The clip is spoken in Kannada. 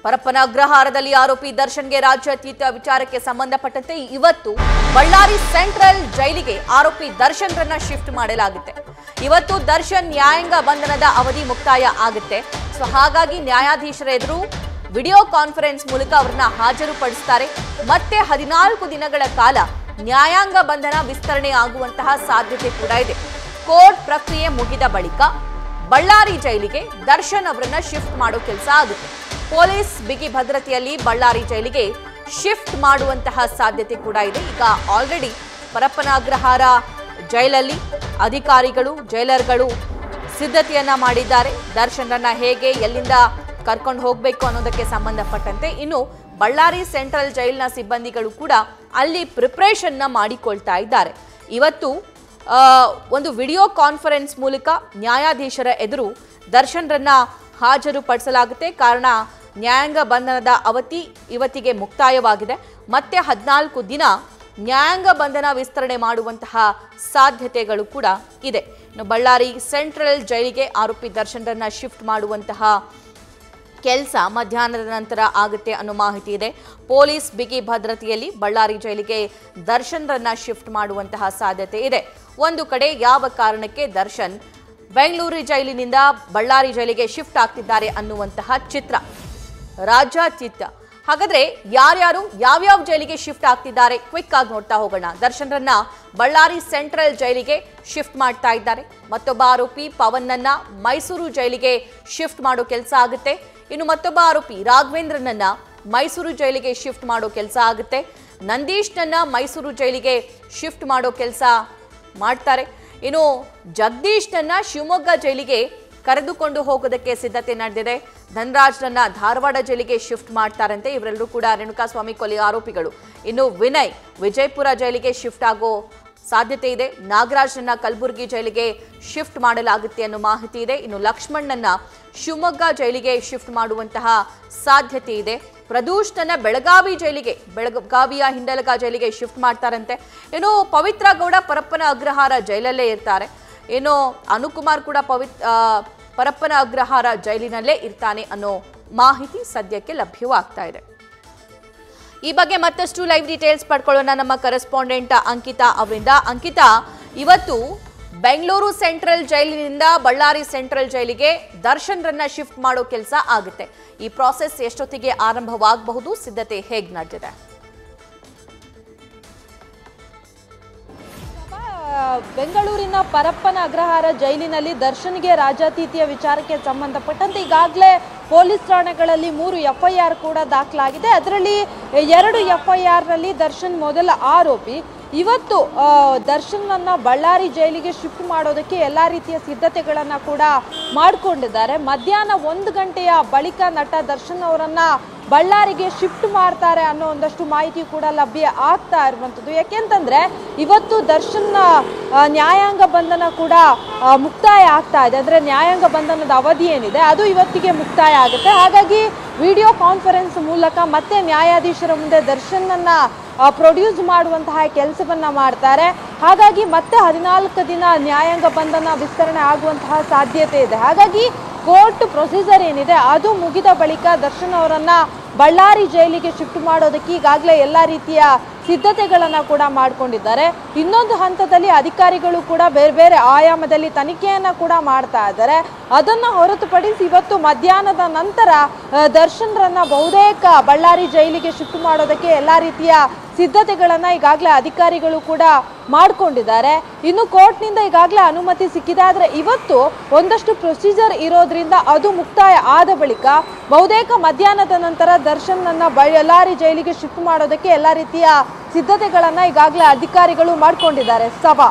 ಪರಪ್ಪನ ಅಗ್ರಹಾರದಲ್ಲಿ ಆರೋಪಿ ದರ್ಶನ್ಗೆ ರಾಜ್ಯಾತೀತ ವಿಚಾರಕ್ಕೆ ಸಂಬಂಧಪಟ್ಟಂತೆ ಇವತ್ತು ಬಳ್ಳಾರಿ ಸೆಂಟ್ರಲ್ ಜೈಲಿಗೆ ಆರೋಪಿ ದರ್ಶನ್ರನ್ನ ಶಿಫ್ಟ್ ಮಾಡಲಾಗುತ್ತೆ. ಇವತ್ತು ದರ್ಶನ್ ನ್ಯಾಯಾಂಗ ಬಂಧನದ ಅವಧಿ ಮುಕ್ತಾಯ ಆಗುತ್ತೆ. ಸೊ ಹಾಗಾಗಿ ನ್ಯಾಯಾಧೀಶರ ಎದುರು ವಿಡಿಯೋ ಕಾನ್ಫರೆನ್ಸ್ ಮೂಲಕ ಅವರನ್ನ ಹಾಜರುಪಡಿಸುತ್ತಾರೆ. ಮತ್ತೆ 14 ದಿನಗಳ ಕಾಲ ನ್ಯಾಯಾಂಗ ಬಂಧನ ವಿಸ್ತರಣೆ ಆಗುವಂತಹ ಸಾಧ್ಯತೆ ಕೂಡ ಇದೆ. ಕೋರ್ಟ್ ಪ್ರಕ್ರಿಯೆ ಮುಗಿದ ಬಳಿಕ ಬಳ್ಳಾರಿ ಜೈಲಿಗೆ ದರ್ಶನ್ ಅವರನ್ನ ಶಿಫ್ಟ್ ಮಾಡೋ ಕೆಲಸ ಆಗುತ್ತೆ. ಪೊಲೀಸ್ ಬಿಗಿ ಭದ್ರತೆಯಲ್ಲಿ ಬಳ್ಳಾರಿ ಜೈಲಿಗೆ ಶಿಫ್ಟ್ ಮಾಡುವಂತಹ ಸಾಧ್ಯತೆ ಕೂಡ ಇದೆ. ಈಗ ಆಲ್ರೆಡಿ ಪರಪ್ಪನ ಅಗ್ರಹಾರ ಜೈಲಲ್ಲಿ ಅಧಿಕಾರಿಗಳು ಜೈಲರ್ಗಳು ಸಿದ್ಧತೆಯನ್ನ ಮಾಡಿದ್ದಾರೆ. ದರ್ಶನ್ರನ್ನ ಹೇಗೆ ಎಲ್ಲಿಂದ ಕರ್ಕೊಂಡು ಹೋಗಬೇಕು ಅನ್ನೋದಕ್ಕೆ ಸಂಬಂಧಪಟ್ಟಂತೆ ಇನ್ನು ಬಳ್ಳಾರಿ ಸೆಂಟ್ರಲ್ ಜೈಲಿನ ಸಿಬ್ಬಂದಿಗಳು ಕೂಡ ಅಲ್ಲಿ ಪ್ರಿಪರೇಷನ್ನ ಮಾಡಿಕೊಳ್ತಾ ಇದ್ದಾರೆ. ಇವತ್ತು ಒಂದು ವಿಡಿಯೋ ಕಾನ್ಫರೆನ್ಸ್ ಮೂಲಕ ನ್ಯಾಯಾಧೀಶರ ಎದುರು ದರ್ಶನ್ರನ್ನ ಹಾಜರುಪಡಿಸಲಾಗುತ್ತೆ. ಕಾರಣ ನ್ಯಾಯಾಂಗ ಬಂಧನದ ಅವಧಿ ಇವತ್ತಿಗೆ ಮುಕ್ತಾಯವಾಗಿದೆ. ಮತ್ತೆ 14 ದಿನ ನ್ಯಾಯಾಂಗ ಬಂಧನ ವಿಸ್ತರಣೆ ಮಾಡುವಂತಹ ಸಾಧ್ಯತೆಗಳು ಕೂಡ ಇದೆ. ಇನ್ನು ಬಳ್ಳಾರಿ ಸೆಂಟ್ರಲ್ ಜೈಲಿಗೆ ಆರೋಪಿ ದರ್ಶನ್ರನ್ನ ಶಿಫ್ಟ್ ಮಾಡುವಂತಹ ಕೆಲಸ ಮಧ್ಯಾಹ್ನದ ನಂತರ ಆಗುತ್ತೆ ಅನ್ನೋ ಮಾಹಿತಿ ಇದೆ. ಪೊಲೀಸ್ ಬಿಗಿ ಭದ್ರತೆಯಲ್ಲಿ ಬಳ್ಳಾರಿ ಜೈಲಿಗೆ ದರ್ಶನ್ರನ್ನ ಶಿಫ್ಟ್ ಮಾಡುವಂತಹ ಸಾಧ್ಯತೆ ಇದೆ. ಒಂದು ಕಡೆ ಯಾವ ಕಾರಣಕ್ಕೆ ದರ್ಶನ್ ಬೆಂಗಳೂರು ಜೈಲಿನಿಂದ ಬಳ್ಳಾರಿ ಜೈಲಿಗೆ ಶಿಫ್ಟ್ ಆಗ್ತಿದ್ದಾರೆ ಅನ್ನುವಂತಹ ಚಿತ್ರ ರಾಜ್ಯಾತೀತ. ಹಾಗಾದ್ರೆ ಯಾರ್ಯಾರು ಯಾವ್ಯಾವ ಜೈಲಿಗೆ ಶಿಫ್ಟ್ ಆಗ್ತಿದ್ದಾರೆ ಕ್ವಿಕ್ ಆಗಿ ನೋಡ್ತಾ ಹೋಗೋಣ. ದರ್ಶನ್ರನ್ನ ಬಳ್ಳಾರಿ ಸೆಂಟ್ರಲ್ ಜೈಲಿಗೆ ಶಿಫ್ಟ್ ಮಾಡ್ತಾ ಇದ್ದಾರೆ. ಮತ್ತೊಬ್ಬ ಆರೋಪಿ ಪವನ್ನನ್ನ ಮೈಸೂರು ಜೈಲಿಗೆ ಶಿಫ್ಟ್ ಮಾಡೋ ಕೆಲಸ ಆಗುತ್ತೆ. ಇನ್ನು ಮತ್ತೊಬ್ಬ ಆರೋಪಿ ರಾಘವೇಂದ್ರನನ್ನ ಮೈಸೂರು ಜೈಲಿಗೆ ಶಿಫ್ಟ್ ಮಾಡೋ ಕೆಲಸ ಆಗುತ್ತೆ. ನಂದೀಶ್ನನ್ನ ಮೈಸೂರು ಜೈಲಿಗೆ ಶಿಫ್ಟ್ ಮಾಡೋ ಕೆಲಸ ಮಾಡ್ತಾರೆ. ಇನ್ನು ಜಗದೀಶ್ನನ್ನ ಶಿವಮೊಗ್ಗ ಜೈಲಿಗೆ ಕರೆದುಕೊಂಡು ಹೋಗೋದಕ್ಕೆ ಸಿದ್ಧತೆ ನಡೆದಿದೆ. ಧನರಾಜ್ನನ್ನ ಧಾರವಾಡ ಜೈಲಿಗೆ ಶಿಫ್ಟ್ ಮಾಡ್ತಾರಂತೆ. ಇವರೆಲ್ಲರೂ ಕೂಡ ರೇಣುಕಾಸ್ವಾಮಿ ಕೊಲೆ ಆರೋಪಿಗಳು. ಇನ್ನು ವಿನಯ್ ವಿಜಯಪುರ ಜೈಲಿಗೆ ಶಿಫ್ಟ್ ಆಗೋ ಸಾಧ್ಯತೆ ಇದೆ. ನಾಗರಾಜ್ನನ್ನ ಕಲಬುರಗಿ ಜೈಲಿಗೆ ಶಿಫ್ಟ್ ಮಾಡಲಾಗುತ್ತೆ ಅನ್ನೋ ಮಾಹಿತಿ ಇದೆ. ಇನ್ನು ಲಕ್ಷ್ಮಣ್ಣನ್ನ ಶಿವಮೊಗ್ಗ ಜೈಲಿಗೆ ಶಿಫ್ಟ್ ಮಾಡುವಂತಹ ಸಾಧ್ಯತೆ ಇದೆ. ಪ್ರದೂಷ್ನನ್ನ ಬೆಳಗಾವಿ ಜೈಲಿಗೆ ಬೆಳಗಾವಿಯ ಹಿಂಡಲಗ ಜೈಲಿಗೆ ಶಿಫ್ಟ್ ಮಾಡ್ತಾರಂತೆ. ಇನ್ನು ಪವಿತ್ರ ಗೌಡ ಪರಪ್ಪನ ಅಗ್ರಹಾರ ಜೈಲಲ್ಲೇ ಇರ್ತಾರೆ. ಇನ್ನು ಅನುಕುಮಾರ್ ಕೂಡ ಪರಪ್ಪನ ಅಗ್ರಹಾರ ಜೈಲಿನಲ್ಲೇ ಇರ್ತಾನೆ ಅನ್ನೋ ಮಾಹಿತಿ ಸದ್ಯಕ್ಕೆ ಲಭ್ಯವಾಗ್ತಾ ಇದೆ. ಈ ಬಗ್ಗೆ ಮತ್ತಷ್ಟು ಲೈವ್ ಡೀಟೇಲ್ಸ್ ಪಡ್ಕೊಳ್ಳೋಣ ನಮ್ಮ ಕರೆಸ್ಪಾಂಡೆಂಟ್ ಅಂಕಿತಾ ಅವರಿಂದ. ಅಂಕಿತಾ, ಇವತ್ತು ಬೆಂಗಳೂರು ಸೆಂಟ್ರಲ್ ಜೈಲಿನಿಂದ ಬಳ್ಳಾರಿ ಸೆಂಟ್ರಲ್ ಜೈಲಿಗೆ ದರ್ಶನ್ರನ್ನ ಶಿಫ್ಟ್ ಮಾಡೋ ಕೆಲಸ ಆಗುತ್ತೆ. ಈ ಪ್ರಾಸೆಸ್ ಎಷ್ಟೊತ್ತಿಗೆ ಆರಂಭವಾಗಬಹುದು? ಸಿದ್ಧತೆ ಹೇಗೆ ನಡೆದಿದೆ? ಬೆಂಗಳೂರಿನ ಪರಪ್ಪನ ಅಗ್ರಹಾರ ಜೈಲಿನಲ್ಲಿ ದರ್ಶನ್ಗೆ ರಾಜ್ಯಾತೀತ ವಿಚಾರಕ್ಕೆ ಸಂಬಂಧಪಟ್ಟಂತೆ ಈಗಾಗಲೇ ಪೊಲೀಸ್ ಠಾಣೆಗಳಲ್ಲಿ 3 FIR ಕೂಡ ದಾಖಲಾಗಿದೆ. ಅದರಲ್ಲಿ 2 FIRನಲ್ಲಿ ದರ್ಶನ್ ಮೊದಲ ಆರೋಪಿ. ಇವತ್ತು ದರ್ಶನ್ನನ್ನ ಬಳ್ಳಾರಿ ಜೈಲಿಗೆ ಶಿಫ್ಟ್ ಮಾಡೋದಕ್ಕೆ ಎಲ್ಲ ರೀತಿಯ ಸಿದ್ಧತೆಗಳನ್ನು ಕೂಡ ಮಾಡಿಕೊಂಡಿದ್ದಾರೆ. ಮಧ್ಯಾಹ್ನ 1 ಗಂಟೆಯ ಬಳಿಕ ನಟ ದರ್ಶನ್ ಅವರನ್ನ ಬಳ್ಳಾರಿಗೆ ಶಿಫ್ಟ್ ಮಾಡ್ತಾರೆ ಅನ್ನೋ ಒಂದಷ್ಟು ಮಾಹಿತಿ ಕೂಡ ಲಭ್ಯ ಆಗ್ತಾ ಇರುವಂಥದ್ದು. ಯಾಕೆಂತಂದ್ರೆ ಇವತ್ತು ದರ್ಶನ್ ನ್ಯಾಯಾಂಗ ಬಂಧನ ಕೂಡ ಮುಕ್ತಾಯ ಆಗ್ತಾ ಇದೆ. ಅಂದರೆ ನ್ಯಾಯಾಂಗ ಬಂಧನದ ಅವಧಿ ಏನಿದೆ ಅದು ಇವತ್ತಿಗೆ ಮುಕ್ತಾಯ ಆಗುತ್ತೆ. ಹಾಗಾಗಿ ವಿಡಿಯೋ ಕಾನ್ಫರೆನ್ಸ್ ಮೂಲಕ ಮತ್ತೆ ನ್ಯಾಯಾಧೀಶರ ಮುಂದೆ ದರ್ಶನ್ನನ್ನ ಪ್ರೊಡ್ಯೂಸ್ ಮಾಡುವಂತಹ ಕೆಲಸವನ್ನ ಮಾಡ್ತಾರೆ. ಹಾಗಾಗಿ ಮತ್ತೆ 14 ದಿನ ನ್ಯಾಯಾಂಗ ಬಂಧನ ವಿಸ್ತರಣೆ ಆಗುವಂತಹ ಸಾಧ್ಯತೆ ಇದೆ. ಹಾಗಾಗಿ ಕೋರ್ಟ್ ಪ್ರೊಸೀಜರ್ ಏನಿದೆ ಅದು ಮುಗಿದ ಬಳಿಕ ದರ್ಶನ್ ಅವರನ್ನ ಬಳ್ಳಾರಿ ಜೈಲಿಗೆ ಶಿಫ್ಟ್ ಮಾಡೋದಕ್ಕೆ ಈಗಾಗಲೇ ಎಲ್ಲ ರೀತಿಯ ಸಿದ್ಧತೆಗಳನ್ನು ಕೂಡ ಮಾಡಿಕೊಂಡಿದ್ದಾರೆ. ಇನ್ನೊಂದು ಹಂತದಲ್ಲಿ ಅಧಿಕಾರಿಗಳು ಕೂಡ ಬೇರೆ ಬೇರೆ ಆಯಾಮದಲ್ಲಿ ತನಿಖೆಯನ್ನು ಕೂಡ ಮಾಡ್ತಾ ಇದ್ದಾರೆ. ಅದನ್ನು ಹೊರತುಪಡಿಸಿ ಇವತ್ತು ಮಧ್ಯಾಹ್ನದ ನಂತರ ದರ್ಶನ್ರನ್ನ ಬಹುತೇಕ ಬಳ್ಳಾರಿ ಜೈಲಿಗೆ ಶಿಫ್ಟ್ ಮಾಡೋದಕ್ಕೆ ಎಲ್ಲ ರೀತಿಯ ಸಿದ್ಧತೆಗಳನ್ನು ಈಗಾಗಲೇ ಅಧಿಕಾರಿಗಳು ಕೂಡ ಮಾಡಿಕೊಂಡಿದ್ದಾರೆ. ಇನ್ನು ಕೋರ್ಟ್ನಿಂದ ಈಗಾಗಲೇ ಅನುಮತಿ ಸಿಕ್ಕಿದೆ. ಆದರೆ ಇವತ್ತು ಒಂದಷ್ಟು ಪ್ರೊಸೀಜರ್ ಇರೋದ್ರಿಂದ ಅದು ಮುಕ್ತಾಯ ಆದ ಬಳಿಕ ಬಹುತೇಕ ಮಧ್ಯಾಹ್ನದ ನಂತರ ದರ್ಶನ್ನನ್ನ ಬಳ್ಳಾರಿ ಜೈಲಿಗೆ ಶಿಫ್ಟ್ ಮಾಡೋದಕ್ಕೆ ಎಲ್ಲ ರೀತಿಯ ಸಿದ್ಧತೆಗಳನ್ನು ಈಗಾಗಲೇ ಅಧಿಕಾರಿಗಳು ಮಾಡಿಕೊಂಡಿದ್ದಾರೆ. ಸಭಾ